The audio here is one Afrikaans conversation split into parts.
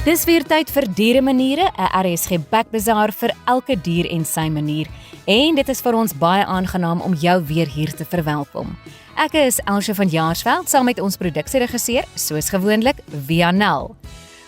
Dis weer tyd vir Dieremaniere, 'n RSG Backbazaar vir elke dier en sy manier. En dit is vir ons baie aangenaam om jou weer hier te verwelkom. Ek is Elsje van Jaarsveld, saam met ons produksieregisseur, soos gewoonlik, Vianel.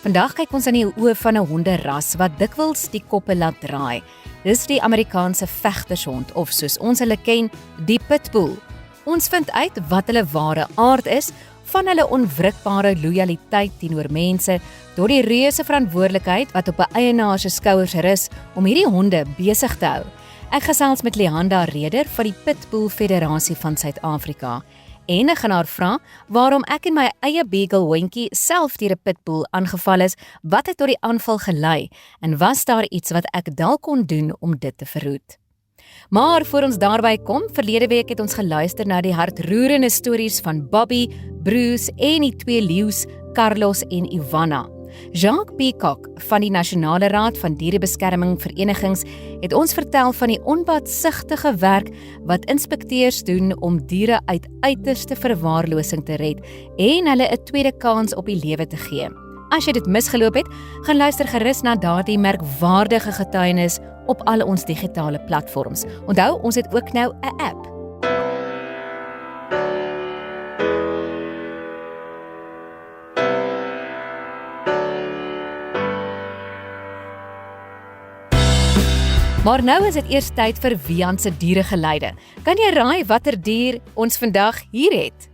Vandag kyk ons aan die oë van 'n honderas wat dikwels die koppe laat draai. Dis die Amerikaanse vegtershond, of soos ons hulle ken, die pitbull. Ons vind uit wat hulle ware aard is, van hulle onwrikbare lojaliteit teenoor mense, tot die reuse verantwoordelikheid wat op 'n eienaar se skouers rus om hierdie honde besig te hou. Ek gesels met Leanda Reder van die Pitbull Federasie van Suid-Afrika. En ek gaan haar vra waarom ek en my eie beagle hondjie self deur 'n pitbull aangeval is, wat het tot die aanval gelei en was daar iets wat ek dalk kon doen om dit te verhoed? Maar voor ons daarby kom, verlede week het ons geluister na die hartroerende stories van Bobby, Bruce en die twee leeu's, Carlos en Ivana. Jacques Peacock van die Nasionale Raad van Dierebeskerming Verenigings het ons vertel van die onbaatsigtige werk wat inspekteurs doen om diere uit uiterste verwaarlosing te red en hulle 'n tweede kans op die lewe te gee. As jy dit misgeloop het, gaan luister gerus na daardie merkwaardige getuienis op al ons digitale platforms. Onthou, ons het ook nou 'n app. Maar nou is dit eers tyd vir Wian se dieregeleide. Kan jy raai watter dier ons vandag hier het?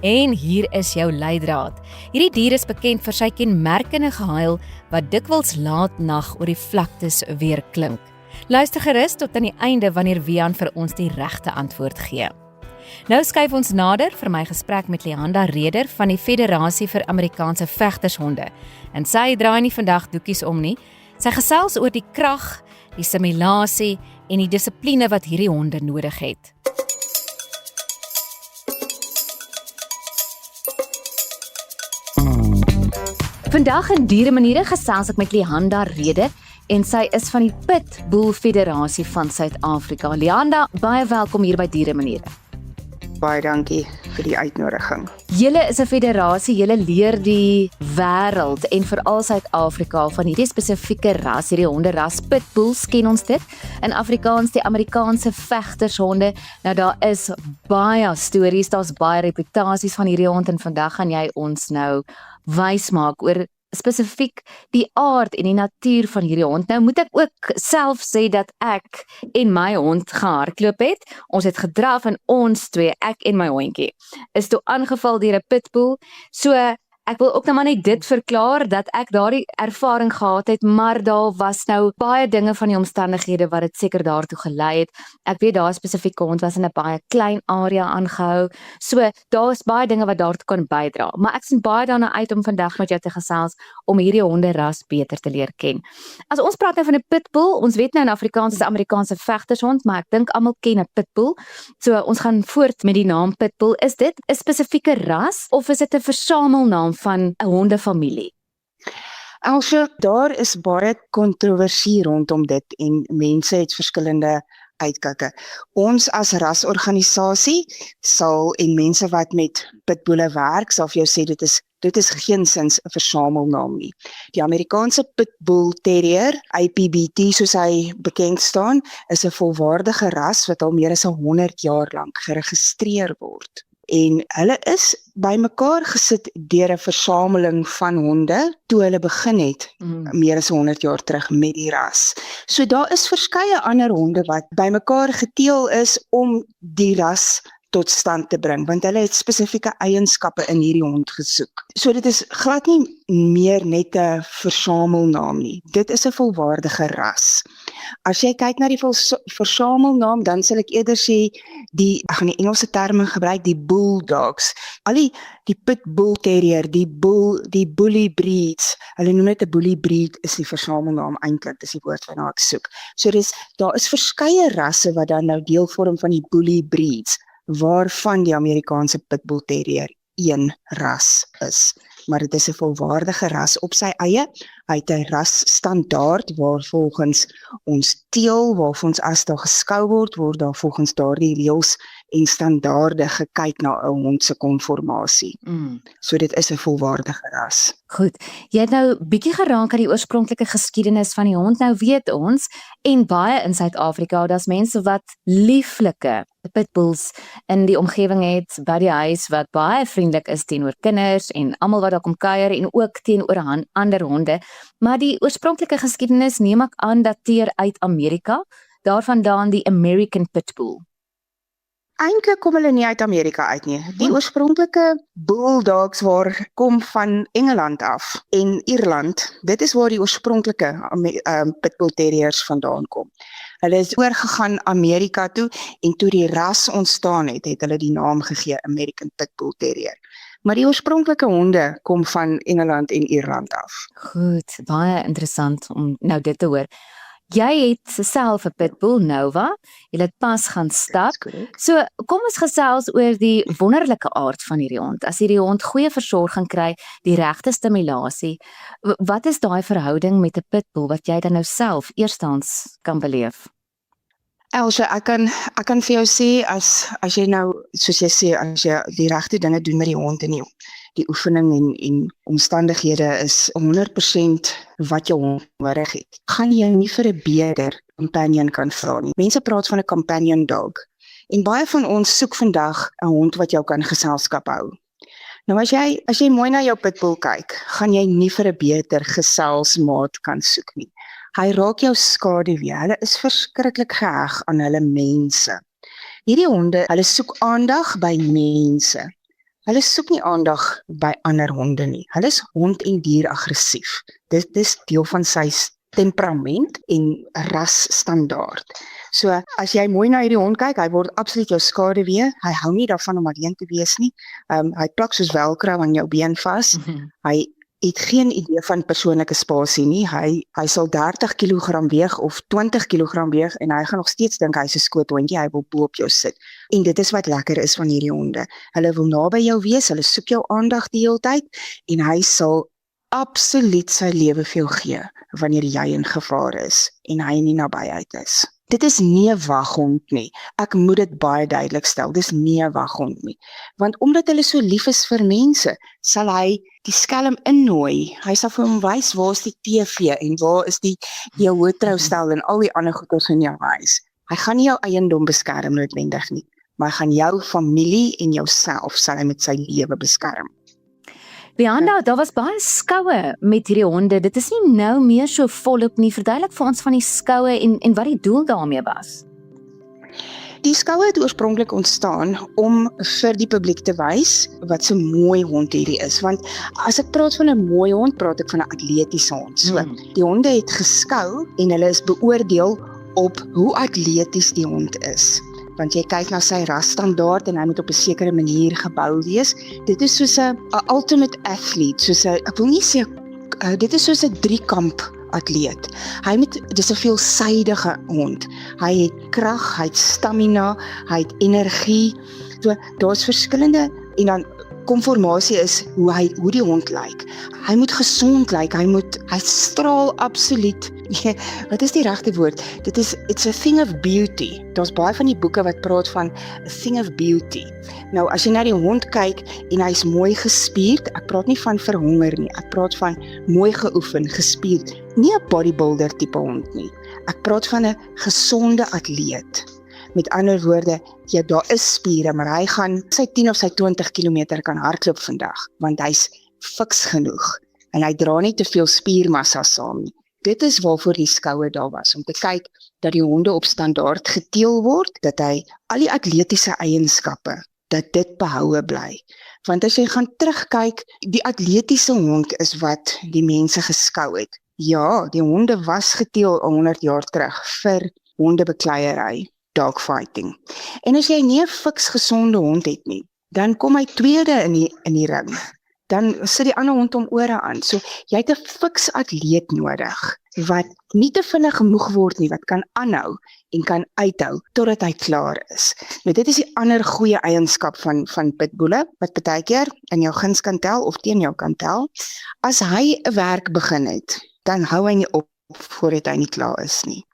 En hier is jou leidraad. Hierdie dier is bekend vir sy kenmerkende gehuil wat dikwels laat nag oor die vlaktes weer klink. Luister gerus tot aan die einde wanneer Wian vir ons die regte antwoord gee. Nou skuif ons nader vir my gesprek met Leanda Reder van die Federasie vir Amerikaanse Vegtershonde. En sy draai nie vandag doekies om nie. Sy gesels oor die krag, die simulasie en die dissipline wat hierdie honde nodig het. Vandag in Dieremaniere gesels ek met Leanda Reder en sy is van die Pitbull Federasie van Suid-Afrika. Leanda, baie welkom hier by Dieremaniere. Baie dankie vir die uitnodiging. Julle is 'n federasie, julle leer die wêreld en veral Suid-Afrika van hierdie spesifieke ras, hierdie honderas. Pitbulls ken ons dit. In Afrikaans die Amerikaanse vegtershonde. Nou daar is baie stories, daar's baie reputasies van hierdie hond en vandag gaan jy ons nou wys maak oor spesifiek die aard en die natuur van hierdie hond. Nou moet ek ook self sê dat ek en my hond gehardloop het. Ons het gedraf en ons twee, ek en my hondjie, is toe aangeval deur 'n pitbull. So ek wil ook nou maar net dit verklaar dat ek daardie ervaring gehad het, maar daar was nou baie dinge van die omstandighede wat dit seker daartoe gelei het. Ek weet daar spesifieke hond was in 'n baie klein area aangehou. So daar is baie dinge wat daartoe kan bydra. Maar ek sien baie daarna uit om vandag met jou te gesels om hierdie honderas beter te leer ken. As ons praat nou van 'n pitbull, ons weet nou in Afrikaans is 'n Amerikaanse vegtershond, maar ek dink almal ken 'n pitbull. So ons gaan voort met die naam pitbull. Is dit 'n spesifieke ras of is dit 'n versamelnaam van 'n hondefamilie? Also, daar is baie kontroversie rondom dit en mense het verskillende uitkykke. Ons as rasorganisasie sal en mense wat met pitbulle werk, sal vir jou sê dit is geensins 'n versamelnaam nie. Die Amerikaanse Pitbull Terrier, IPBT soos hy bekend staan, is 'n volwaardige ras wat al meer as 100 jaar lank geregistreer word. En hulle is bymekaar gesit deur 'n versameling van honde toe hulle begin het meer as 100 jaar terug met die ras. So daar is verskeie ander honde wat bymekaar geteel is om die ras tot stand te bring, want hulle het spesifieke eienskappe in hierdie hond gesoek. So dit is glad nie meer net 'n versamelnaam nie. Dit is 'n volwaardige ras. As jy kyk na die versamelnaam, dan sal ek eerder sê ek gaan die Engelse terme gebruik, die bulldogs. Al die pitbull terrier, die bully breeds, hulle noem dit 'n bully breed, is die versamelnaam eintlik, dis die woord waarna ek soek. So daar is verskeie rasse wat dan nou deel vorm van die bully breeds, waarvan die Amerikaanse Pitbull Terrier een ras is. maar dit is 'n volwaardige ras op sy eie. Hy het 'n rasstandaard waarvolgens ons teel, waarvolgens as daar geskou word daar volgens daardie reëls en standaarde gekyk na 'n hond se konformasie. So dit is 'n volwaardige ras. Goed, jy het nou bietjie geraak aan die oorspronklike geskiedenis van die hond. Nou weet ons, en baie in Suid-Afrika, daar's mense wat lieflike pitbulls in die omgewing het by die huis wat baie vriendelik is teenoor kinders en almal wat daar kom kuier en ook teenoor ander honde. Maar die oorspronklike geskiedenis neem ek aan dateer uit Amerika, daarvandaan die American Pitbull. Eintlik kom hulle nie uit Amerika uit nie. Die oorspronklike bulldogs kom van Engeland af en Ierland. Dit is waar die oorspronklike pitbull terriers vandaan kom. Hulle is oorgegaan Amerika toe en toe die ras ontstaan het hulle die naam gegee American Pitbull Terrier. Maar die oorspronklike honde kom van Engeland en Ierland af. Goed, baie interessant om nou dit te hoor. Jy het self 'n pitbull, Nova. Jy het pas gaan stap. So, kom ons gesels oor die wonderlike aard van hierdie hond. As hierdie hond goeie versorging kry, die regte stimulasie, wat is daai verhouding met 'n pitbull wat jy dan nou self eerstens kan beleef? Elsje, ek kan vir jou sê as jy nou, soos jy sê, as jy die regte dinge doen met die hond en die oefening en omstandighede is 100% wat jou hond nodig het, gaan jy nie vir 'n beter companion kan vra nie. Mense praat van 'n companion dog. En baie van ons soek vandag 'n hond wat jou kan geselskap hou. Nou as jy mooi na jou pitbull kyk, gaan jy nie vir 'n beter geselsmaat kan soek nie. Hy raak jou skaduwee. Hulle is verskriklik geheg aan hulle mense. Hierdie honde, hulle soek aandag by mense. Hulle soek nie aandag by ander honde nie. Hulle is hond en dier aggressief. Dit is deel van sy temperament en rasstandaard. So as jy mooi na hierdie hond kyk, hy word absoluut jou skaduwee. Hy hou nie daarvan om alleen te wees nie. Hy plak soos velcro aan jou been vas. Hy het geen idee van persoonlike spasie nie. Hy sal 30 kg weeg of 20 kg weeg en hy gaan nog steeds dink hy's 'n skoothondjie, hy wil bo op jou sit. En dit is wat lekker is van hierdie honde. Hulle wil naby jou wees, hulle soek jou aandag die hele tyd en hy sal absoluut sy lewe vir jou gee wanneer jy in gevaar is en hy nie nabyheid is. Dit is nie 'n waghond nie. Ek moet dit baie duidelik stel. Dis nie 'n waghond nie. Want omdat hulle so lief is vir mense, sal hy die skelm innooi. Hy sal vir hom wys waar is die TV en waar is die jou hoëtroustel en al die ander goeders in jou huis. Hy gaan nie jou eiendom beskerm noodwendig nie, maar hy gaan jou familie en jouself sal hy met sy lewe beskerm. Leanda, daar was baie skoue met hierdie honde. Dit is nie nou meer so volop nie. Verduidelik vir ons van die skoue en wat die doel daarmee was. Die skoue het oorspronklik ontstaan om vir die publiek te wys wat so mooi hond hierdie is. Want as ek praat van 'n mooi hond, praat ek van 'n atletiese hond. So, die honde het geskou en hulle is beoordeel op hoe atleties die hond is. Want jy kyk na sy rasstandaard en hy moet op 'n sekere manier gebou wees. Dit is soos 'n ultimate athlete, ek wil nie sê, dit is soos 'n driekamp atleet. Dis 'n veelsidige hond. Hy het krag, hy het stamina, hy het energie. So, daar's verskillende en dan konformasie is hoe die hond lyk. Hy moet gesond lyk, hy straal absoluut. Wat is die regte woord? It's a thing of beauty. Daar's baie van die boeke wat praat van a thing of beauty. Nou, as jy na die hond kyk en hy's mooi gespierd, ek praat nie van verhonger nie, ek praat van mooi geoefen, gespierd. Nie 'n bodybuilder tipe hond nie. Ek praat van 'n gesonde atleet. Met ander woorde, ja, daar is spiere, maar hy gaan sy 10 of sy 20 km kan hardloop vandag, want hy's fiks genoeg en hy dra nie te veel spiermassa saam nie. Dit is waarvoor die skoue daar was, om te kyk dat die honde op standaard geteel word, dat hy al die atletiese eienskappe, dat dit behoue bly. Want as jy gaan terugkyk, die atletiese hond is wat die mense geskou het. Ja, die honde was geteel 100 jaar terug vir hondebekleierery, dogfighting. En as jy nie 'n fiks gesonde hond het nie, dan kom hy tweede in die ring. Dan sit die ander hond om ore aan. So jy het 'n fiks atleet nodig. wat nie te vinnig moeg word nie, wat kan aanhou en kan uithou totdat hy klaar is. Nou dit is die ander goeie eienskap van pitbulle, wat baie keer in jou guns kan tel of teen jou kan tel. As hy 'n werk begin het, dan hou hy nie op voordat hy nie klaar is nie.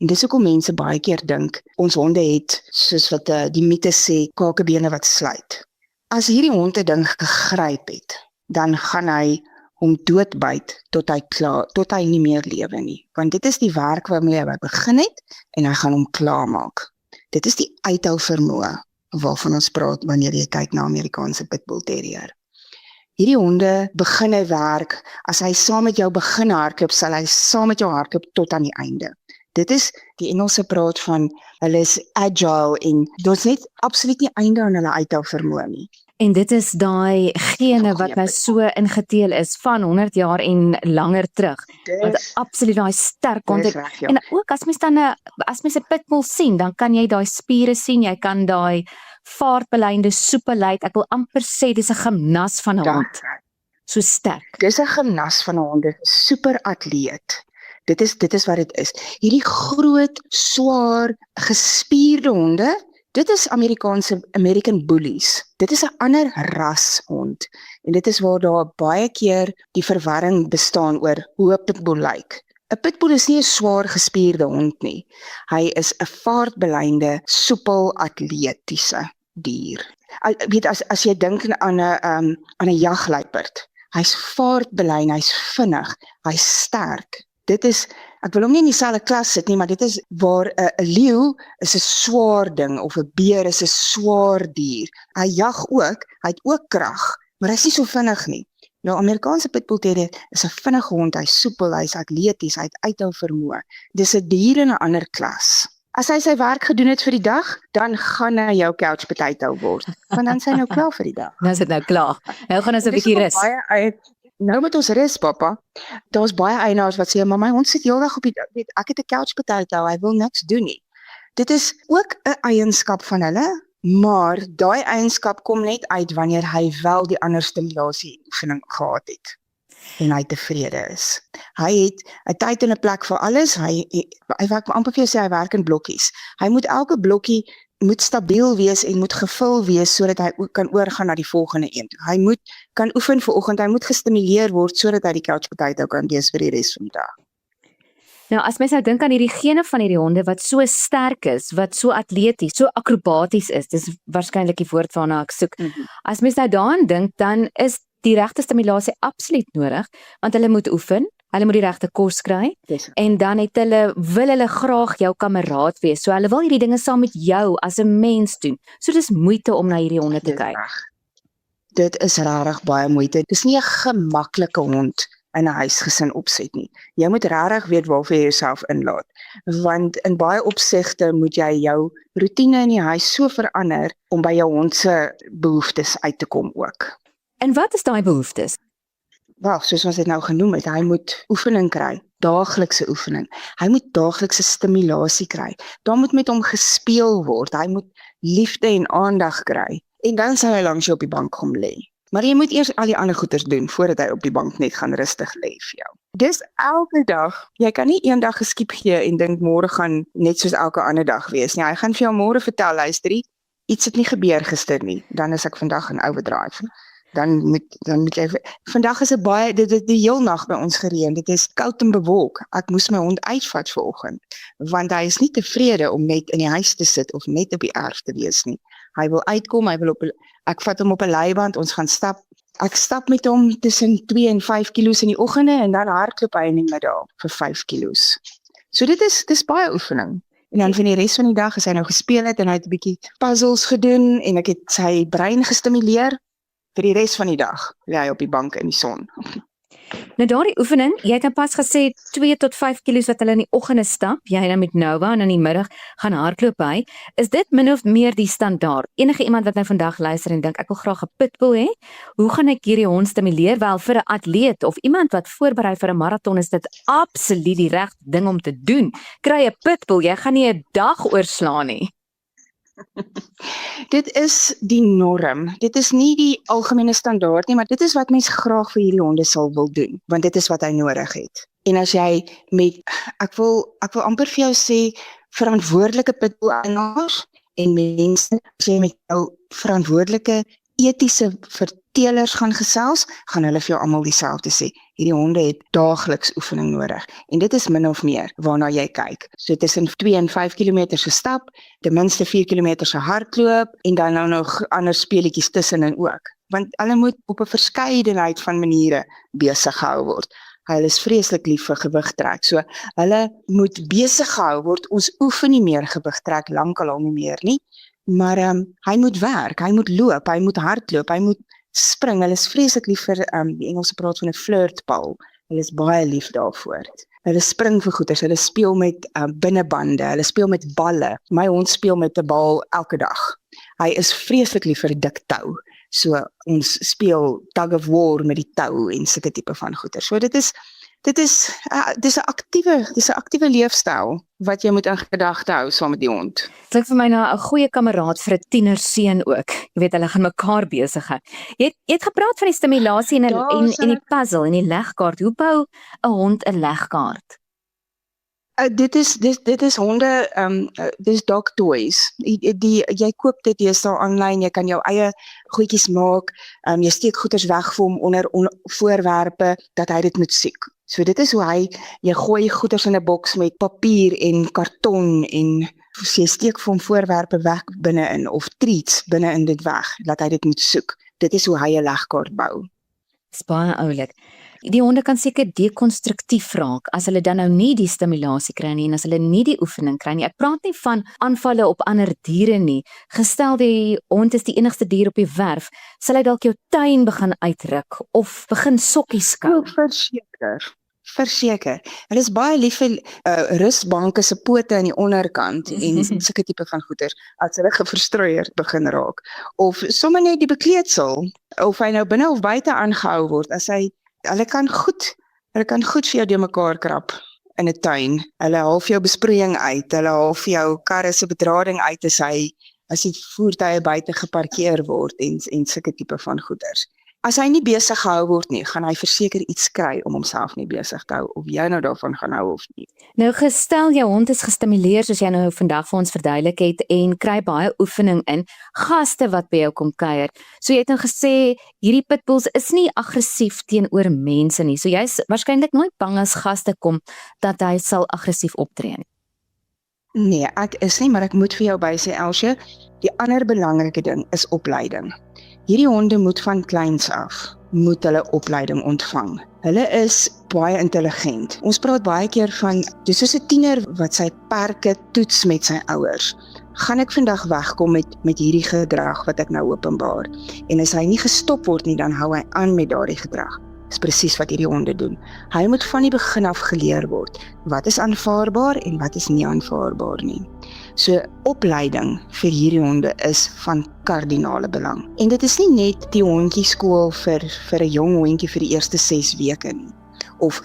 En dis hoekom mense baie keer dink, ons honde het, soos wat die mite sê, kakebene wat sluit. As hierdie hond 'n ding gegryp het, dan gaan hy hom doodbyt tot hy nie meer lewe nie. Want dit is die werk waarmee hy begin het en hy gaan hom klaarmaak. Dit is die uithou vermoë waarvan ons praat wanneer jy kyk na Amerikaanse pitbull terrier. Hierdie honde begin 'n werk, as hy saam met jou begin hardloop, sal hy saam met jou hardloop tot aan die einde. Dit is die Engelse praat van, hulle is agile en daar's net absoluut nie einde aan hulle uithou vermoë nie. En dit is daai gene wat nou so ingeteel is van 100 jaar en langer terug. Wat absoluut daai sterk kontek. En ook as mens dan 'n pitbull sien, dan kan jy daai spiere sien, jy kan daai vaartbeleide soepelheid. Ek wil amper sê dis 'n gimnas van 'n hond. So sterk. Dis 'n gimnas van 'n hond, 'n super atleet. Dit is wat dit is. Hierdie groot, swaar, gespierde honde, dit is American bullies. Dit is 'n ander ras hond. En dit is waar daar baie keer die verwarring bestaan oor hoe 'n pitbull lyk. 'n Pitbull is nie 'n swaar gespierde hond nie. Hy is 'n vaartbeleide, soepel, atletiese dier. Weet as jy dink aan 'n jagluiperd. Hy's vaartbeleid, hy's vinnig, hy's sterk. Dit is, ek wil hom nie in dieselfde klas sit nie, maar dit is waar 'n leeu is 'n swaar ding, of 'n beer is 'n swaar dier. Hy jag ook, hy het ook krag, maar hy's nie so vinnig nie. Nou, Amerikaanse pitbull terrier is 'n vinnige hond, hy's soepel, hy's atleties, hy het uithou vermoë. Dis 'n dier in 'n ander klas. As hy sy werk gedoen het vir die dag, dan gaan hy jou couch potato word. Want dan is hy nou klaar vir die dag. Nou is dit nou klaar. Nou gaan ons 'n bietjie rus. Nou met ons rus, pappa. Daar's baie eienaars wat sê, maar my hond sit heeldag op die dak, ek het 'n couch potato, hy wil niks doen nie. Dit is ook 'n eienskap van hulle, maar daai eienskap kom net uit wanneer hy wel die ander stimulasie oefening gehad het en hy tevrede is. Hy het 'n tyd en 'n plek vir alles. Hy werk amper vir jou sê hy werk in blokkies. Hy moet elke blokkie moet stabiel wees en moet gevul wees sodat hy kan oorgaan na die volgende een. Hy moet kan oefen vir oggend, hy moet gestimuleer word sodat hy die couch potato kan wees vir die res van die dag. Nou as mens nou dink aan hierdie gene van hierdie honde wat so sterk is, wat so atleties, so akrobaties is, dis waarskynlik die woord waarna ek soek. As mens nou daaraan dink, dan is die regte stimulasie absoluut nodig, want hulle moet oefen. Hulle moet die regte kos kry en dan wil hulle graag jou kameraad wees. So hulle wil hierdie dinge saam met jou as 'n mens doen. So dis moeite om na hierdie honde te kyk. Dit is regtig baie moeite. Dis nie 'n gemaklike hond in 'n huisgesin opset nie. Jy moet regtig weet waarvoor jy jouself inlaat. Want in baie opsigte moet jy jou roetine in die huis so verander om by jou hond se behoeftes uit te kom ook. En wat is daai behoeftes? Wel, soos ons dit nou genoem het, hy moet oefening kry, daaglikse oefening. Hy moet daaglikse stimulasie kry. Daar moet met hom gespeel word. Hy moet liefde en aandag kry. En dan sal hy langs jou op die bank kom lê. Maar jy moet eers al die ander goeders doen voordat hy op die bank net gaan rustig lê vir jou. Dis elke dag. Jy kan nie eendag geskiep gee en dink môre gaan net soos elke ander dag wees nie. Hy gaan vir jou môre vertel, luister, iets het nie gebeur gister nie. Dan is ek vandag in overdrive. Dan moet jy, vandag is dit die heel nag by ons gereën, dit is koud en bewolk, ek moes my hond uitvat vanoggend, want hy is nie tevrede om net in die huis te sit, of net op die erf te wees nie, hy wil uitkom, ek vat hom op 'n leiband, ons gaan stap, ek stap met hom tussen 2 en 5 kilos in die oggende, en dan hardloop hy in die middag vir 5 kilos, so dis baie oefening. En dan van die res van die dag, as hy nou gespeel het, en hy het 'n bietjie puzzles gedoen, en ek het sy brein gestimuleer, vir die res van die dag lê hy op die bank in die son. Nou daardie oefening, jy het nou pas gesê 2 tot 5 kilos wat hulle in die oggende stap, jy dan met Nova en in die middag gaan hardloop hy. Is dit min of meer die standaard? Enige iemand wat nou vandag luister en dink ek wil graag 'n pitbull hê, hoe gaan ek hierdie hond stimuleer? Wel, vir 'n atleet of iemand wat voorberei vir 'n maraton is dit absoluut die regte ding om te doen. Kry 'n pitbull, jy gaan nie 'n dag oorslaan nie. Dit is die norm. Dit is nie die algemene standaard nie, maar dit is wat mens graag vir hierdie honde sal wil doen, want dit is wat hy nodig het. En as jy met ek wil amper vir jou sê verantwoordelike pitbull-eienaars en mense, as jy met jou verantwoordelike etiese vertelers gaan gesels, gaan hulle vir jou almal dieselfde sê. Hierdie honde het daagliks oefening nodig. En dit is min of meer waarna jy kyk. So tussen 2 en 5 kilometer se stap, ten minste 4 kilometer se hardloop en dan nou nog ander speletjies tussenin ook. Want hulle moet op 'n verskeidenheid van maniere besig gehou word. Hulle is vreeslik lief vir gewig trek. So hulle moet besig gehou word. Ons oefen nie meer gewig trek lankal al nie meer nie. Maar hy moet werk, hy moet loop, hy moet hardloop, hy moet spring. Hulle is vreeslik lief vir die Engelse praat van 'n flirtbal. Hulle is baie lief daarvoor. Hulle spring vir goeders, hulle speel met binnebande, hulle speel met balle. My hond speel met 'n bal elke dag. Hy is vreeslik lief vir dik tou. So ons speel tug of war met die tou en sulke tipe van goeders. So dis 'n aktiewe leefstyl wat jy moet in gedagte hou saam met die hond. Klink vir my na 'n goeie kameraad vir 'n tienerseun ook. Jy weet, hulle gaan mekaar besig hou. Jy het gepraat van die stimulasie en die puzzle en die legkaart. Hoe bou 'n hond 'n legkaart? Dit is honde, dis dog toys. Jy koop dit deesdae aanlyn, jy kan jou eie goedjies maak, jy steek goeders weg vir hom onder voorwerpe dat hy dit moet soek. So dit is hoe jy gooi goeders in 'n boks met papier en karton en jy steek vir hom voorwerpe weg binne-in of treats binne-in dit weg, dat hy dit moet soek. Dit is hoe hy 'n legkaart bou. Dis baie oulik. Die honde kan seker dekonstruktief raak as hulle dan nou nie die stimulasie kry nie en as hulle nie die oefening kry nie. Ek praat nie van aanvalle op ander diere nie. Gestel die hond is die enigste dier op die werf, sal hy dalk jou tuin begin uitruk of begin sokkies skou. Verseker. Hulle is baie lief vir rusbanke se pote aan die onderkant en sulke tipe van goeder as hulle gefrustreerd begin raak. Of sommer net die bekleedsel, of hy nou binne of buite aangehou word, hulle kan goed vir jou deur mekaar krap in 'n tuin. Hulle haal vir jou besproeiing uit, hulle haal vir jou karre se bedrading uit as die voertuie buite geparkeer word en sulke tipe van goeders. As hy nie besig gehou word nie, gaan hy verseker iets kry om homself nie besig te hou, of jy nou daarvan gaan hou of nie. Nou gestel jou hond is gestimuleer soos jy nou vandag vir ons verduidelik het en kry baie oefening in, gaste wat by jou kom kuier. So jy het nou gesê hierdie pitbulls is nie aggressief teenoor mense nie. So jy is waarskynlik nooit bang as gaste kom dat hy sal aggressief optree nie. Nee, ek is nie, maar ek moet vir jou bysê Elsje, die ander belangrike ding is opleiding. Hierdie honde moet van kleins af, moet hulle opleiding ontvang. Hulle is baie intelligent. Ons praat baie keer van, dis soos 'n tiener wat sy perke toets met sy ouers. Gaan ek vandag wegkom met hierdie gedrag wat ek nou openbaar? En as hy nie gestop word nie, dan hou hy aan met daardie gedrag. Dis presies wat hierdie honde doen. Hy moet van die begin af geleer word. Wat is aanvaarbaar en wat is nie aanvaarbaar nie. So opleiding vir hierdie honde is van kardinale belang. En dit is nie net die hondjieskool vir 'n jong hondjie vir die eerste 6 weke nie. Of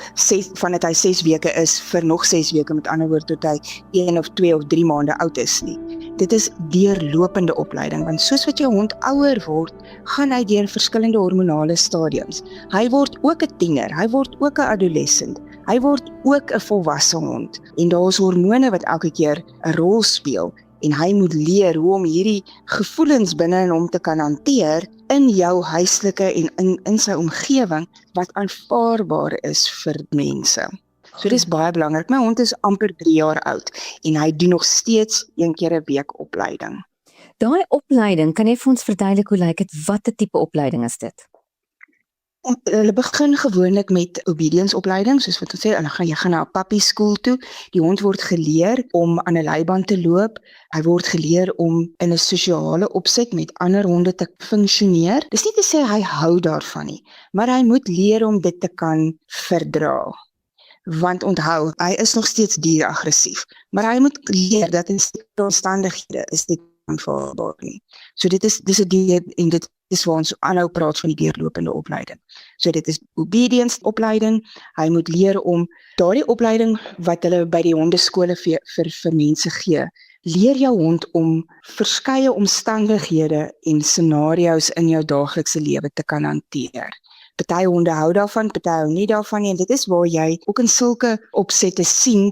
vandat hy 6 weke is vir nog 6 weke, met ander woorde tot hy 1 of 2 of 3 maande oud is nie. Dit is deurlopende opleiding, want soos wat jou hond ouer word, gaan hy deur verskillende hormonale stadiums. Hy word ook 'n tiener, hy word ook 'n adolescent, hy word ook 'n volwasse hond. En daar is hormone wat elke keer 'n rol speel. En hy moet leer hoe om hierdie gevoelens binne in hom te kan hanteer in jou huislike en in sy omgewing wat aanvaarbaar is vir mense. So dis baie belangrik. My hond is amper 3 jaar oud en hy doen nog steeds 1 keer 'n week opleiding. Daai opleiding, kan jy vir ons verduidelik hoe lyk dit? Watter tipe opleiding is dit? Hulle begin gewoonlik met obedience opleiding, soos wat ons sê, jy gaan na 'n puppy school toe. Die hond word geleer om aan 'n leiband te loop. Hy word geleer om in 'n sosiale opset met ander honde te funksioneer. Dis nie te sê hy hou daarvan nie, maar hy moet leer om dit te kan verdra. Want onthou, hy is nog steeds dieraggressief, maar hy moet leer dat in sekere omstandighede is dit aanvaarbaar nie. So dit is 'n deur en dit is waar ons aanhou praat van die deurlopende opleiding. So dit is obedience opleiding. Hy moet leer om daardie opleiding wat hulle by die hondeskole vir mense gee, leer jou hond om verskeie omstandighede en scenario's in jou daaglikse lewe te kan hanteer. Party honde hou daarvan, party hou nie daarvan nie, en dit is waar jy ook in sulke opsette sien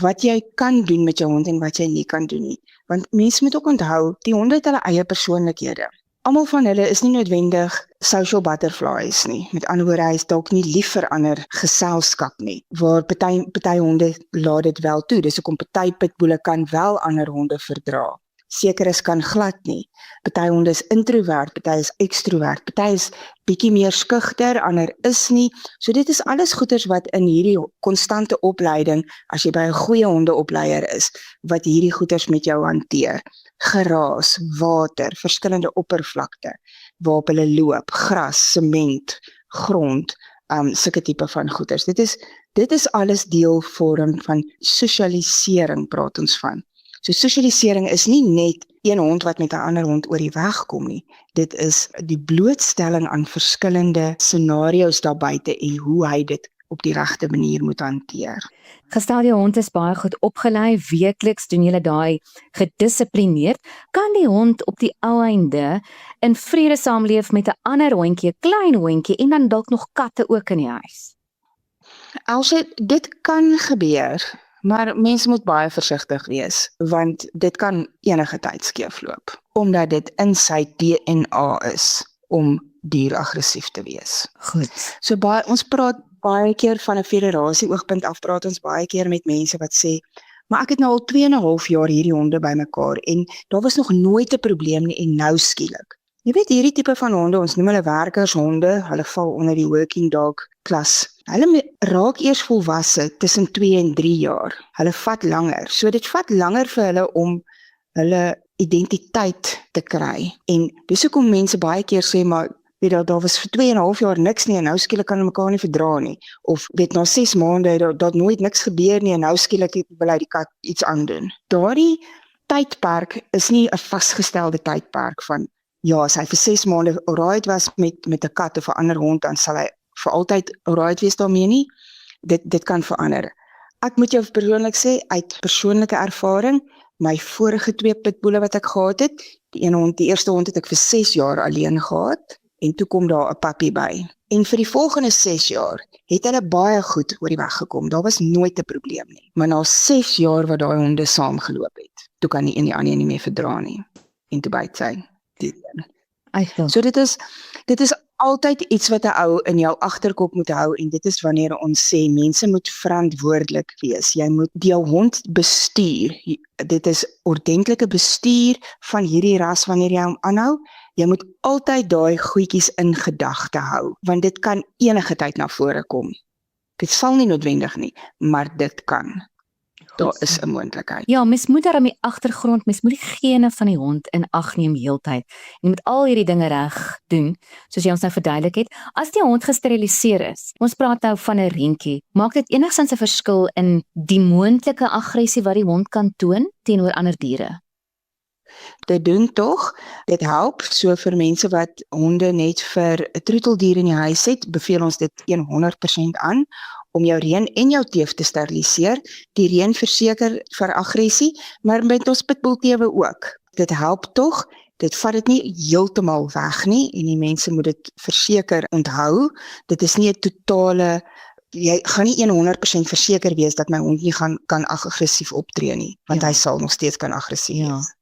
wat jy kan doen met jou hond en wat jy nie kan doen nie. Want mense moet ook onthou, die honde het hulle eie persoonlikhede. Almal van hulle is nie noodwendig social butterflies nie. Met ander woorde, hy is dalk nie lief vir ander geselskap nie. Waar party honde laat dit wel toe. Dis hoekom party pitbulle kan wel ander honde verdra. Sekeres kan glad nie. Party honde is introvert, party is ekstrovert, party is bietjie meer skugter, ander is nie. So dit is alles goeters wat in hierdie konstante opleiding, as jy by 'n goeie hondeopleier is, wat hierdie goeters met jou hanteer. Geraas, water, verskillende oppervlakte, waarop hulle loop, gras, sement, grond, sulke tipe van goeters. Dit is alles deel vorm van sosialisering, praat ons van. So sosialisering is nie net een hond wat met 'n ander hond oor die weg kom nie. Dit is die blootstelling aan verskillende scenario's daar buite en hoe hy dit op die regte manier moet hanteer. Gestel jou hond is baie goed opgelei, weekliks doen julle daai gedissiplineerd, kan die hond op die ou einde in vrede saamleef met 'n ander hondjie, 'n klein hondjie en dan dalk nog katte ook in die huis? Dit kan gebeur, maar mense moet baie versigtig wees, want dit kan enige tyd skeefloop, omdat dit in sy DNA is om dieraggressief te wees. Goed. So ons praat baie keer van 'n federasie oogpunt af, praat ons baie keer met mense wat sê, maar ek het nou al 2,5 jaar hierdie honde bymekaar en daar was nog nooit 'n probleem nie en nou skielik. Jy weet hierdie tipe van honde, ons noem hulle werkershonde, hulle val onder die working dog klas. Hulle raak eers volwasse tussen 2 en 3 jaar. Hulle vat langer. So dit vat langer vir hulle om hulle identiteit te kry. En dis hoekom mense baie keer sê, maar weet jy, daar was vir 2,5 jaar niks nie en nou skielik kan hulle mekaar nie verdra nie. Of weet na 6 maande dat nooit niks gebeur nie en nou skielik wil hy die kat iets aandoen. Daardie tydperk is nie 'n vasgestelde tydperk van ja, as hy vir 6 maande alright was met 'n kat of 'n ander hond, dan sal hy vir altyd alright wees daarmee nie. Dit kan verander. Ek moet jou persoonlik sê, uit persoonlike ervaring, my vorige 2 pitbulle wat ek gehad het, die eerste hond het ek vir 6 jaar alleen gehad, en toe kom daar 'n puppy by. En vir die volgende 6 jaar het hulle baie goed oor die weg gekom. Daar was nooit 'n probleem nie. Maar na 6 jaar wat daai honde saamgeloop het, toe kan die een die ander nie meer verdra nie. En toe byt sy die een. So dit is altyd iets wat 'n ou in jou agterkop moet hou, en dit is wanneer ons sê mense moet verantwoordelik wees. Jy moet jou hond bestuur. Dit is ordentlike bestuur van hierdie ras wanneer jy hom aanhou. Jy moet altyd daai goedjies in gedagte hou, want dit kan enige tyd na vore kom. Dit sal nie noodwendig nie, maar dit kan. Daar is 'n moontlikheid. Ja, mens moet daar in die agtergrond, mens moet die gene van die hond in ag neem heeltyd. Jy moet al hierdie dinge reg doen, soos jy ons nou verduidelik het. As die hond gesteriliseer is, ons praat nou van 'n rentjie, maak dit enigstens 'n verskil in die moontlike aggressie wat die hond kan toon teenoor ander diere? Dit doen tog, dit help. So vir mense wat honde net vir 'n troeteldier in die huis het, beveel ons dit 100% aan om jou reën en jou teef te steriliseer. Die reën verseker vir aggressie, maar met ons pitbullteewe ook. Dit help tog. Dit vat dit nie heeltemal weg nie en die mense moet dit verseker onthou. Dit is nie 'n totale, jy gaan nie 100% verseker wees dat my hond nie kan aggressief optree nie, want hy sal nog steeds kan aggressief wees.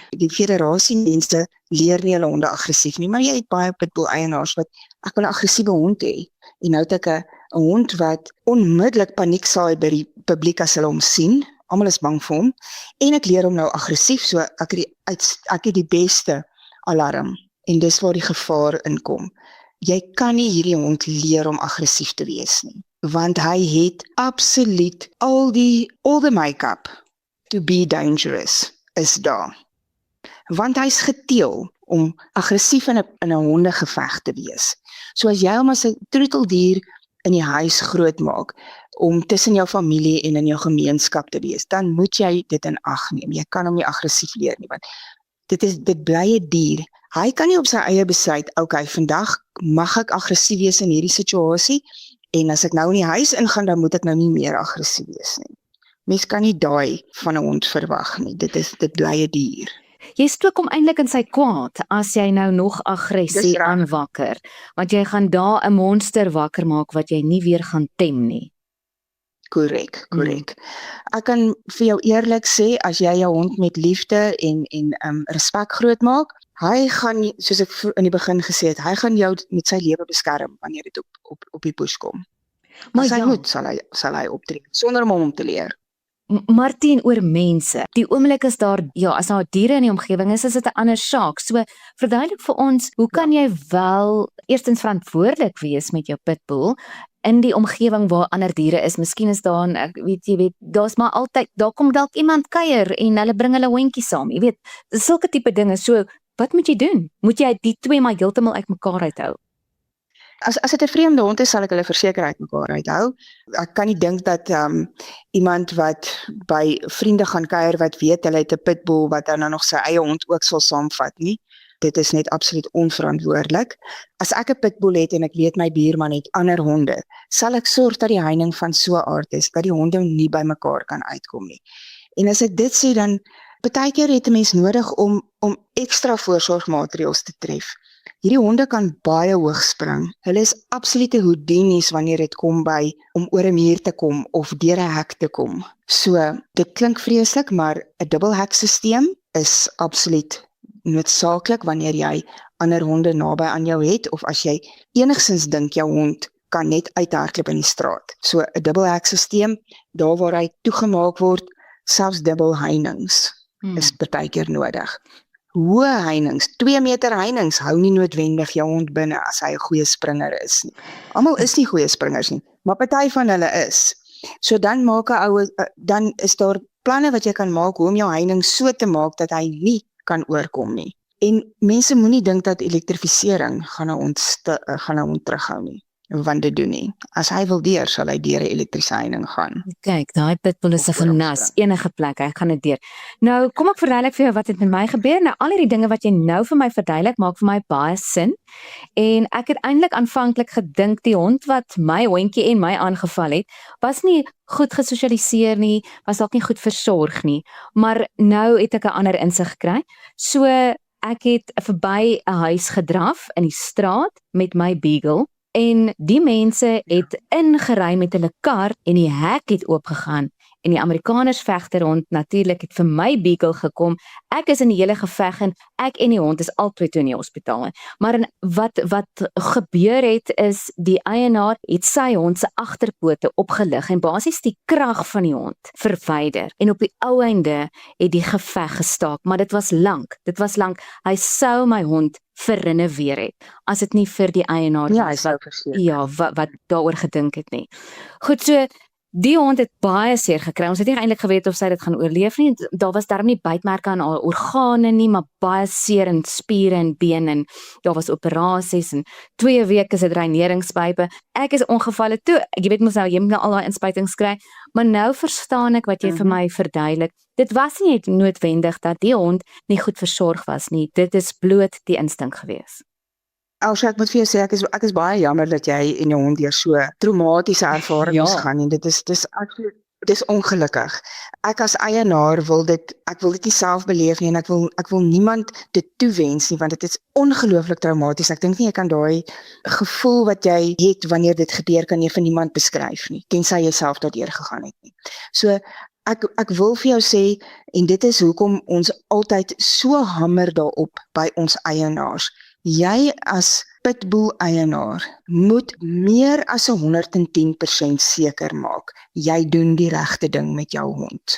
Die federasie mense leer nie hulle honde aggressief nie, maar jy het baie pitbull eienaars wat ek wil 'n aggressiewe hond hê. En nou het ek 'n hond wat onmiddellik paniek saai by die publiek as hulle hom sien. Almal is bang vir hom en ek leer hom nou aggressief, so ek het die beste alarm en dis waar die gevaar inkom. Jy kan nie hierdie hond leer om aggressief te wees nie, want hy het absoluut all the make-up to be dangerous is daar. Want hy's geteel om aggressief in 'n hondegeveg te wees. So as jy hom as 'n troeteldier in die huis grootmaak, om tussen jou familie en in jou gemeenskap te wees, dan moet jy dit in ag neem. Jy kan hom nie aggressief leer nie, want dit bly 'n dier. Hy kan nie op sy eie besluit, okay, vandag mag ek aggressief wees in hierdie situasie, en as ek nou in die huis ingaan, dan moet ek nou nie meer aggressief wees nie. Mens kan nie daai van 'n hond verwag nie. Dit bly 'n dier. Jy stook hom eintlik in sy kwaad as jy nou nog aggressie Dis reg. aanwakker, want jy gaan daar 'n monster wakker maak wat jy nie weer gaan tem nie. Korrek. Ek kan vir jou eerlik sê, as jy jou hond met liefde en respek grootmaak, hy gaan, soos ek in die begin gesê het, hy gaan jou met sy lewe beskerm wanneer dit op die push kom. Maar As hy ja, moet, sal hy optree, sonder om hom te leer. maar teenoor mense, die oomblik as daar, ja, as daar diere in die omgewing is dit 'n ander saak. So, verduidelik vir ons, hoe kan jy wel eerstens verantwoordelik wees met jou pitbull in die omgewing waar ander diere is? Miskien is daar, jy weet, daar's maar altyd, daar kom dalk iemand kuier en hulle bring hulle hondjie saam, jy weet, sulke tipe dinge. So, wat moet jy doen? Moet jy die twee maar heeltemal uitmekaar uithou? As dit 'n vreemde hond is, sal ek hulle verseker uitmekaar uithou. Ek kan nie dink dat iemand wat by vriende gaan kuier wat weet hulle het 'n pitbull wat dan nog sy eie hond ook sal saamvat nie. Dit is net absoluut onverantwoordelik. As ek 'n pitbull het en ek weet my buurman het ander honde, sal ek sorg dat die heining van so 'n aard is dat die honde nie by mekaar kan uitkom nie. En as ek dit sê, dan partykeer het 'n mens nodig om ekstra voorsorgmaatreëls te tref. Hierdie honde kan baie hoog spring. Hulle is absolute Houdinis wanneer dit kom by om oor 'n muur te kom of deur 'n hek te kom. So, dit klink vreeslik, maar 'n dubbelhekstelsel is absoluut noodsaaklik wanneer jy ander honde naby aan jou het, of as jy enigsins dink jou hond kan net uithardloop in die straat. So 'n dubbelhekstelsel, daar waar hy toegemaak word, selfs dubbel heininge is partykeer nodig. Hoë heininge, 2 meter heininge hou nie noodwendig jou hond binne as hy 'n goeie springer is nie. Almal is nie goeie springers nie, maar party van hulle is. So dan dan is daar planne wat jy kan maak hoe om jou heining so te maak dat hy nie kan oorkom nie. En mense moenie dink dat elektrifisering gaan nou ons terughou nie, want dit doen nie. As hy wil deur, sal hy deur 'n elektriese heining gaan. Kyk, daai pitbull is 'n genas, enige plek, hy gaan dit deur. Nou, kom ek verduidelik vir jou wat het met my gebeur. Nou, al hierdie dinge wat jy nou vir my verduidelik, maak vir my baie sin. En ek het eintlik aanvanklik gedink die hond wat my hondjie en my aangeval het, was nie goed gesosialiseer nie, was dalk nie goed versorg nie. Maar nou het ek 'n ander insig gekry. So, ek het verby 'n huis gedraf in die straat met my beagle. En die mense het ingery met hulle kar en die hek het oopgegaan en die Amerikaners vegter hond natuurlik het vir my beagle gekom. Ek is in die hele geveg en ek en die hond is albei toe in die hospitaal. Maar wat gebeur het is die eienaar het sy hond se agterpote opgelig en basies die krag van die hond verwyder. En op die ou einde het die geveg gestaak, maar dit was lank. Hy sou my hond verrinneweer het as dit nie vir die eienaar Ja, hy sou verseker. ja, wat daaroor gedink het nie. Goed, so die hond het baie seer gekry. Ons het nie eintlik geweet of sy dit gaan oorleef nie. Daar was darm nie bytmerke aan haar organe nie, maar baie seer in spiere en bene en daar was operasies en 2 weke se dreineringspype. Ek is ongevalle toe. Jy weet mos nou jy moet nou al daai inspuitings kry, maar nou verstaan ek wat jy vir my verduidelik. Dit was nie noodwendig dat die hond nie goed versorg was nie. Dit is bloot die instink gewees. Elsje, ek moet vir jou sê, ek is baie jammer dat jy en jou hond deur so traumatiese ervaring moes gaan en dit is ongelukkig. Ek as eienaar ek wil dit nie self beleef nie en ek wil niemand dit toewens nie want dit is ongelooflik traumaties. Ek dink nie jy kan daai gevoel wat jy het wanneer dit gebeur kan jy vir niemand beskryf nie, tensy jy self daardeur gegaan het nie. So ek wil vir jou sê en dit is hoekom ons altyd so hamer daarop by ons eienaars. Jy as pitbull eienaar moet meer as 110% seker maak jy doen die regte ding met jou hond.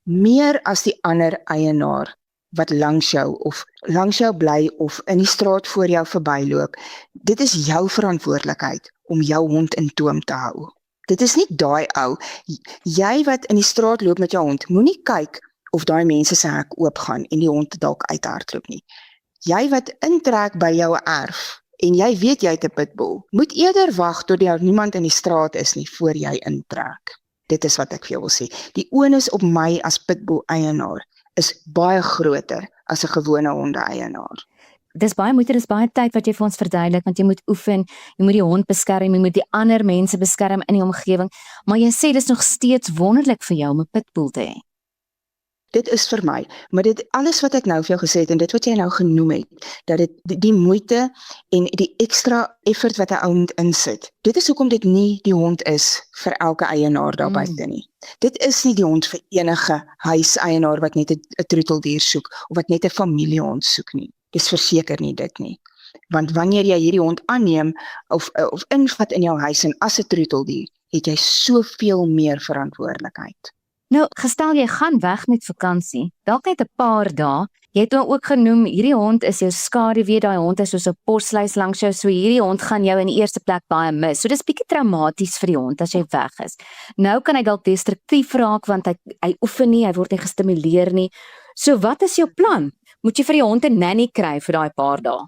Meer as die ander eienaar wat langs jou bly of in die straat voor jou verbyloop. Dit is jou verantwoordelikheid om jou hond in toom te hou. Dit is nie daai ou. Jy wat in die straat loop met jou hond, moenie kyk of daai mense se hek oopgaan en die hond dalk uithardloop nie. Jy wat intrek by jou erf en jy weet jy het 'n pitbull, moet eerder wag tot daar niemand in die straat is nie voor jy intrek. Dit is wat ek vir jou wil sê. Die onus op my as pitbull eienaar is baie groter as 'n gewone honde eienaar. Dis baie moeite, dis baie tyd wat jy vir ons verduidelik, want jy moet oefen, jy moet die hond beskerm, jy moet die ander mense beskerm in die omgewing, maar jy sê dis nog steeds wonderlik vir jou om 'n pitbull te hê. Dit is vir my, maar dit alles wat ek nou vir jou gesê het en dit wat jy nou genoem het, dat dit die moeite en die ekstra effort wat 'n ou insit. Dit is hoekom dit nie die hond is vir elke eienaar daar buite nie. Dit is nie die hond vir enige huiseienaar wat net 'n troeteldier soek of wat net 'n familiehond soek nie. Dis verseker nie dit nie. Want wanneer jy hierdie hond aanneem of invat in jou huis en as 'n troeteldier, het jy soveel meer verantwoordelikheid. Nou, gestel jy gaan weg met vakansie, dalk net 'n paar dae. Jy het nou ook genoem, hierdie hond is jou skaduwee, daai hond is soos 'n posluis langs jou, so hierdie hond gaan jou in die eerste plek baie mis. So dis bietjie traumaties vir die hond as jy weg is. Nou kan hy dalk destruktief raak want hy oefen nie, hy word nie gestimuleer nie. So wat is jou plan? Moet jy vir die hond 'n nanny kry vir daai paar dae?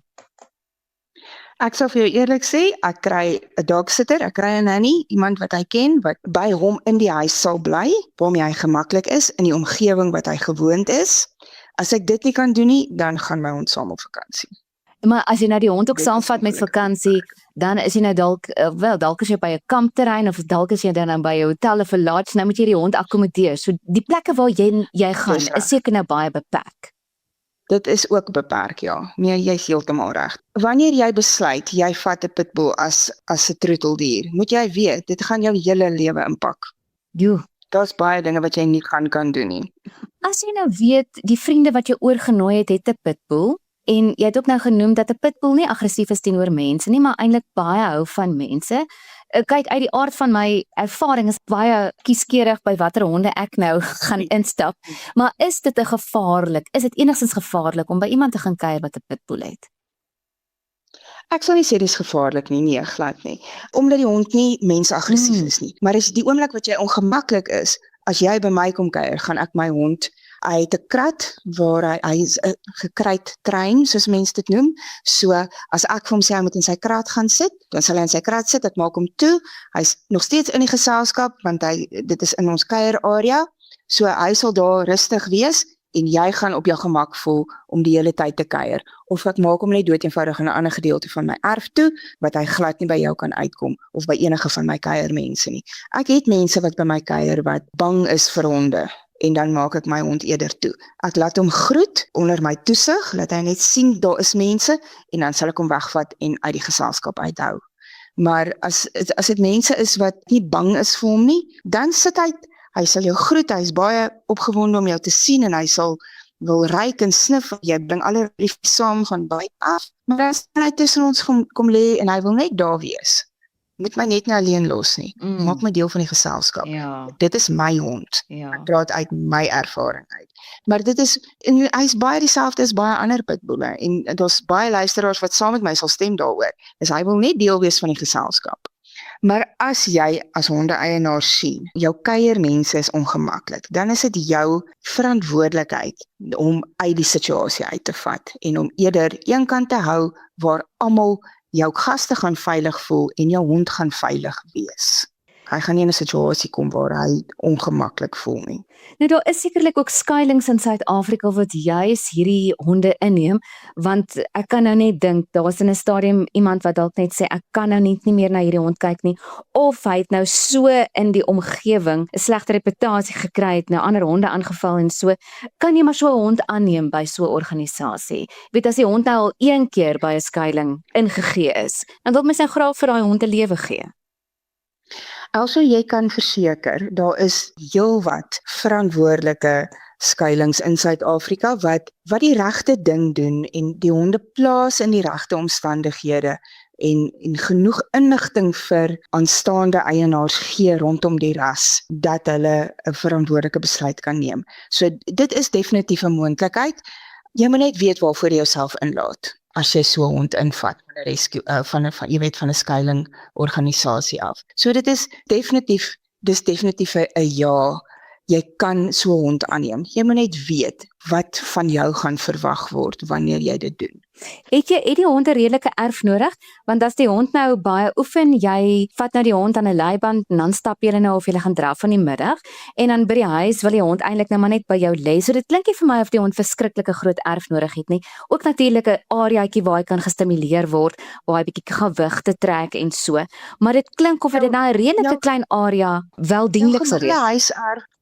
Ek sal vir jou eerlik sê, ek kry 'n dog sitter, ek kry 'n nanny, iemand wat hy ken, wat by hom in die huis sal bly, waarmee hy gemaklik is, in die omgewing wat hy gewoond is. As ek dit nie kan doen nie, dan gaan my hond saam op vakansie. Maar as jy nou die hond ook saamvat met vakansie, dan is jy nou dalk is jy by 'n kampterrein of dalk is jy dan nou by 'n hotel of 'n lodge, nou moet jy die hond akkommodeer. So die plekke waar jy gaan, is seker nou baie beperk. Dit is ook beperk, ja. Nee, jy is heeltemal reg. Wanneer jy besluit, jy vat 'n pitbull as 'n troeteldier, moet jy weet, dit gaan jou hele lewe impak. Jo. Daar's baie dinge wat jy nie kan doen nie. As jy nou weet, die vriende wat jy oorgenooi het 'n pitbull, en jy het ook nou genoem dat 'n pitbull nie aggressief is teenoor mense nie, maar eintlik baie hou van mense. Kyk, uit die aard van my ervaring is baie kieskeurig by watter honde ek nou gaan instap, maar is dit enigstens gevaarlik om by iemand te gaan kuier wat 'n pitbull het? Ek sal nie sê dis gevaarlik nie, nee, glad nie. Omdat die hond nie mensaggressief is nie. Maar is die oomblik wat jy ongemaklik is, as jy by my kom kuier, gaan ek my hond, hy het 'n krat waar hy is 'n gekruit trein, soos mense dit noem. So as ek vir hom sê hy moet in sy krat gaan sit, dan sal hy in sy krat sit, ek maak hom toe. Hy's nog steeds in die geselskap want dit is in ons kuierarea. So hy sal daar rustig wees en jy gaan op jou gemak voel om die hele tyd te kuier. Of ek maak hom net dood eenvoudig in 'n ander gedeelte van my erf toe, wat hy glad nie by jou kan uitkom of by enige van my kuiermense nie. Ek het mense wat by my kuier wat bang is vir honde. En dan maak ek my hond eerder toe. Ek laat hom groet onder my toesig, laat hy net sien daar is mense en dan sal ek hom wegvat en uit die geselskap uithou. Maar as dit mense is wat nie bang is vir hom nie, dan sit hy sal jou groet, hy is baie opgewonde om jou te sien en hy sal wil ruik en snif, jy bring alle briefjies saam van buite af, maar dan sal hy tussen ons kom lê en hy wil net daar wees. Moet my net nie alleen los nie. Maak my deel van die geselskap. Ja. Dit is my hond. Ja. Ek praat uit my ervaring uit. Maar dit is, hy's baie dieselfde as baie ander pitbulle en daar's baie luisteraars wat saam met my sal stem daaroor. Dus hy wil net deel wees van die geselskap. Maar as jy as hondeeienaar sien, jou kuiermense is ongemaklik, dan is dit jou verantwoordelikheid om uit die situasie uit te vat en om eerder een kant te hou waar almal jou gaste gaan veilig voel en jou hond gaan veilig wees. Hy gaan nie in 'n situasie kom waar hy ongemaklik voel nie. Nou daar is sekerlik ook skuilings in Suid-Afrika wat juis hierdie honde inneem, want ek kan nou net dink, daar was in 'n stadium iemand wat dalk net sê ek kan nou nie meer na hierdie hond kyk nie, of hy het nou so in die omgewing 'n slegte reputasie gekry, het nou ander honde aangeval en so. Kan jy maar so 'n hond aanneem by so 'n organisasie? Weet as die hond nou al een keer by 'n skuiling ingegee is, dan wil mens nou graag vir daai hond 'n lewe gee. Also jy kan verseker, daar is heelwat verantwoordelike skuilings in Suid-Afrika wat die regte ding doen en die honde plaas in die regte omstandighede en genoeg inligting vir aanstaande eienaars gee rondom die ras dat hulle 'n verantwoordelike besluit kan neem. So dit is definitief 'n moontlikheid. Jy moet net weet waarvoor jy jouself inlaat as jy so 'n hond invat van 'n rescue van 'n skuiling organisasie af. So dit is definitief 'n ja. Jy kan so 'n hond aanneem. Jy moet net weet wat van jou gaan verwag word wanneer jy dit doen. Het die hond 'n redelike erf nodig? Want as die hond nou baie oefen, jy vat nou die hond aan 'n leiband en dan stap julle nou of julle gaan draf van die middag en dan by die huis wil die hond eintlik nou maar net by jou lê. So dit klink nie vir my of die hond verskriklike groot erf nodig het nie. Ook natuurlik 'n areaatjie waar hy kan gestimuleer word, waar hy bietjie gewig te trek en so. Maar dit klink of dit nou 'n redelike klein area wel dienlik sal wees.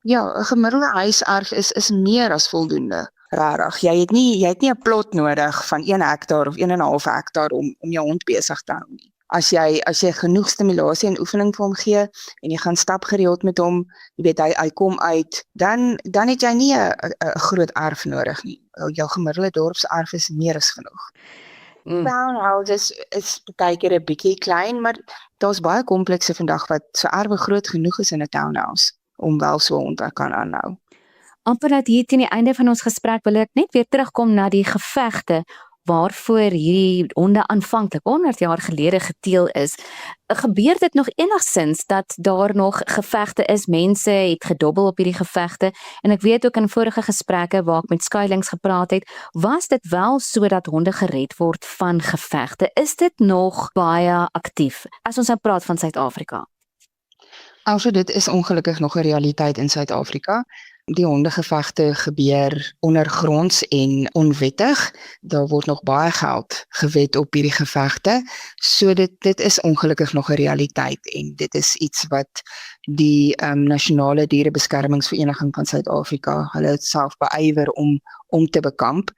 Ja, 'n gemiddelde huiserf is meer as voldoende. Rarig. Jy het nie 'n plot nodig van 1 hektaar of 1,5 hektaar om jou hond besig te hou nie. As jy genoeg stimulasie en oefening vir hom gee en jy gaan stap gereeld met hom, jy weet hy kom uit, dan het jy nie 'n groot erf nodig nie. Jou gemiddelde dorpserf is meer as genoeg. Townhouses is baie keer 'n bietjie klein, maar daar's baie komplekse vandag wat so erwe groot genoeg is in 'n townhouse om wel so 'n hond te kan aanhou. Amper dat hier teen die einde van ons gesprek wil ek net weer terugkom na die gevegte waarvoor hierdie honde aanvanklik 100 jaar gelede geteel is. Gebeur dit nog enigsins dat daar nog gevegte is? Mense het gedobbel op hierdie gevegte en ek weet ook in vorige gesprekke waar ek met skuilings gepraat het, was dit wel so dat honde gered word van gevegte. Is dit nog baie aktief as ons nou praat van Suid-Afrika? Also dit is ongelukkig nog 'n realiteit in Suid-Afrika. Die hondegevegte gebeur ondergronds en onwettig. Daar word nog baie geld gewet op hierdie gevegte. So dit is ongelukkig nog 'n realiteit en dit is iets wat die Nasionale Dierebeskermingsvereniging van Suid-Afrika hulle self beywer om te bekamp.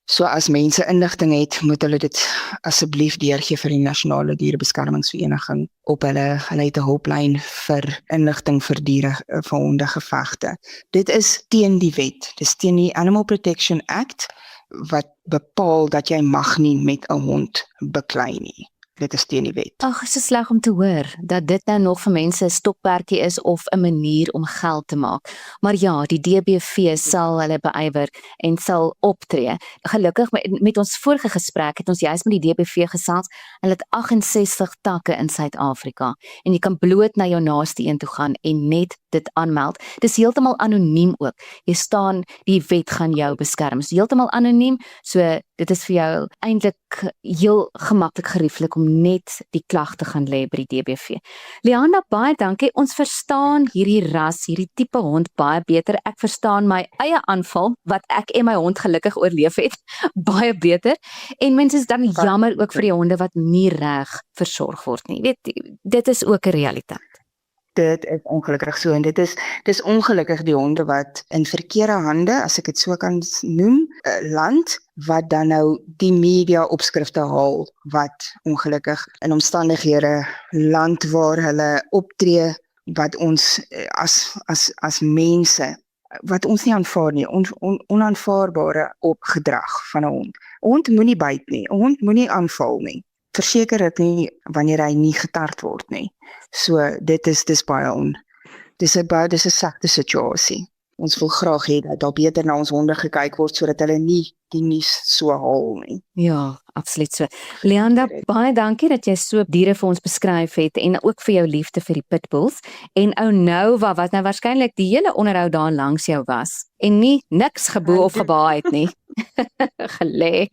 So as mense inligting het, moet hulle dit asseblief deurgee vir die Nasionale Dierebeskermingsvereniging op hulle het 'n hulplyn vir inligting vir diere vir hondegevegte. Dit is teen die wet. Dis teen die Animal Protection Act wat bepaal dat jy mag nie met 'n hond beklei nie. Dit is teen die wet. Ag, is so sleg om te hoor dat dit nou nog vir mense 'n stokperdjie is of 'n manier om geld te maak. Maar ja, die DBV sal hulle beywer en sal optree. Gelukkig met ons vorige gesprek het ons juist met die DBV gesels. Hulle het 68 takke in Suid-Afrika en jy kan bloot na jou naaste een toe gaan en net dit aanmeld. Dis heeltemal anoniem ook. Jy staan, die wet gaan jou beskerm. Dis heeltemal anoniem, so dit is vir jou eintlik heel gemaklik gerieflik om net die klag te gaan lê by die DBV. Leanda, baie dankie. Ons verstaan hierdie ras, hierdie tipe hond baie beter. Ek verstaan my eie aanval wat ek en my hond gelukkig oorleef het baie beter. En mense is dan jammer ook vir die honde wat nie reg versorg word nie. Weet, dit is ook 'n realiteit. Dit is ongelukkig so en dis ongelukkig die honde wat in verkeerde hande, as ek dit so kan noem, land wat dan nou die media opskrifte haal wat ongelukkig in omstandighede land waar hulle optree wat ons as mense wat ons nie aanvaar nie, onaanvaarbare opgedrag van 'n hond. 'n Hond moenie byt nie, 'n hond moenie aanval nie. Verseker dit nie wanneer hy nie getart word nie. So dis baie dis 'n sagte situasie. Ons wil graag hê dat daar beter na ons honde gekyk word sodat hulle nie die nuus so haal nie. Ja, absoluut so. Leanda, baie dankie dat jy so diere vir ons beskryf het en ook vir jou liefde vir die pitbulls en ou Nova wat nou waarskynlik die hele onderhoud daar langs jou was en nie niks geboe of gebaai het nie. Gelê.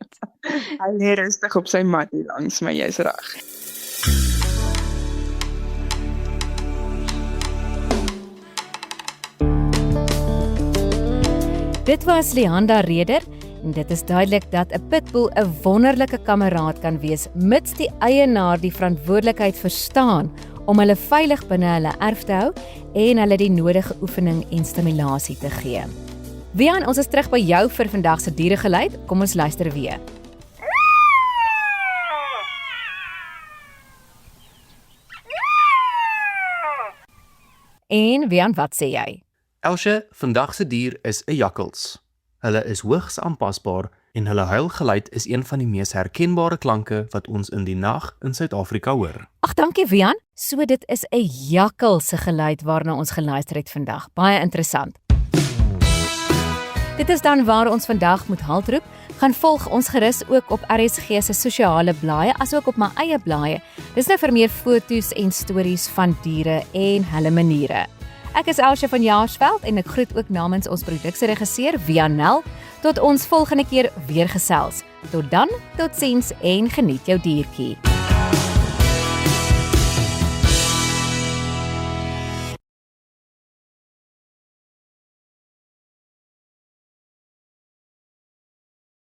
Hy lê rustig op sy mat hier langs my, jy's reg. Dit was Leanda Reder en dit is duidelik dat 'n pitbull 'n wonderlike kameraad kan wees mits die eienaar die verantwoordelikheid verstaan om hulle veilig binne hulle erf te hou en hulle die nodige oefening en stimulasie te gee. Wian, ons is terug by jou vir vandag se dieregeluid. Kom ons luister weer. En Wian, wat sê jy? Elsje, vandag se dier is 'n jakkals. Hulle is hoogs aanpasbaar en hulle huilgeluid is een van die mees herkenbare klanke wat ons in die nag in Suid-Afrika hoor. Ag, dankie Wian. So dit is 'n jakkals se geluid waarna ons geluister het vandag. Baie interessant. Dit is dan waar ons vandag moet haltroep. Gaan volg ons gerus ook op RSG se sosiale blaaie asook op my eie blaaie. Dis nou vir meer foto's en stories van diere en hulle maniere. Ek is Elsje van Jaarsveld en ek groet ook namens ons produksieregisseur Wianel. Tot ons volgende keer weer gesels. Tot dan, totsiens en geniet jou diertjie.